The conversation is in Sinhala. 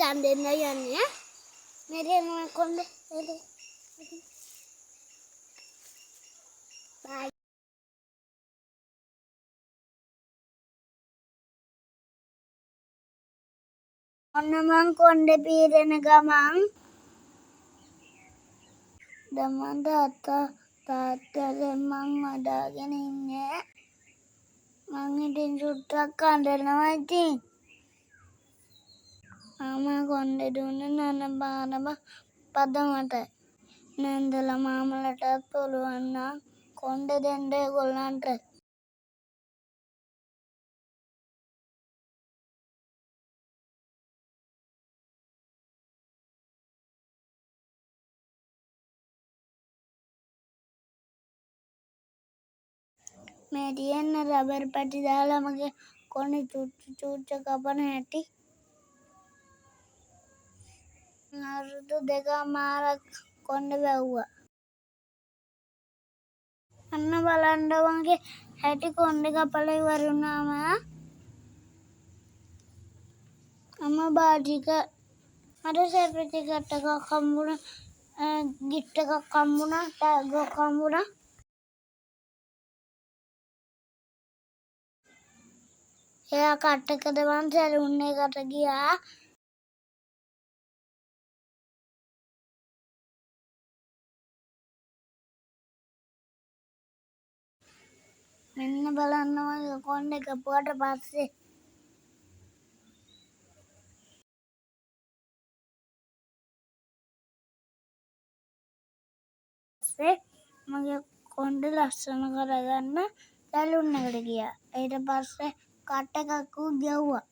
දන් දෙන්න යන්නේ. मेरे में कौन दे बाय ඔන්නමං කොණ්ඩේ පීරන ගමන් දමන් තාත්තගෙන් මං වඩාගෙන ඉන්නේ. මං ඉතින් චුට්ටක් අඬනවා ඉතින්. මාමා කොණ්ඩේ දුන්නේ නන බානම පදමට. නන්දලා මාමලටත් පුළුවන් නම් කොණ්ඩේ දෙන්න ඒගොල්ලන්ට. මේ තියෙන රබර් පැටි දාලා මගේ කොණ්ඩේ චුට්ච කපන හැටි. අවුරුදු දෙකමාරක් කොණ්ඩේ වැව්වා. අන්න බලන්න මගේ හැටි කොණ්ඩේ කපලා ඉවර වුණාම අම්මා බාජික මට සර්ටිෆිකේට් එකක් හම්බුණා. ගිෆ්ට් එකක් හම්බුණා. ටැග් එකක් හම්බුණා. එයා කට් එක දමන් සැලුන් එකට ගියා. මෙන්න බලන්න මගේ කොණ්ඩේ කපුවට පස්සේ මගේ කොණ්ඩේ ලස්සන කරගන්න සැලුන් එකට ගියා. ඊට පස්සේ කට් එකක් ගෙව්වා.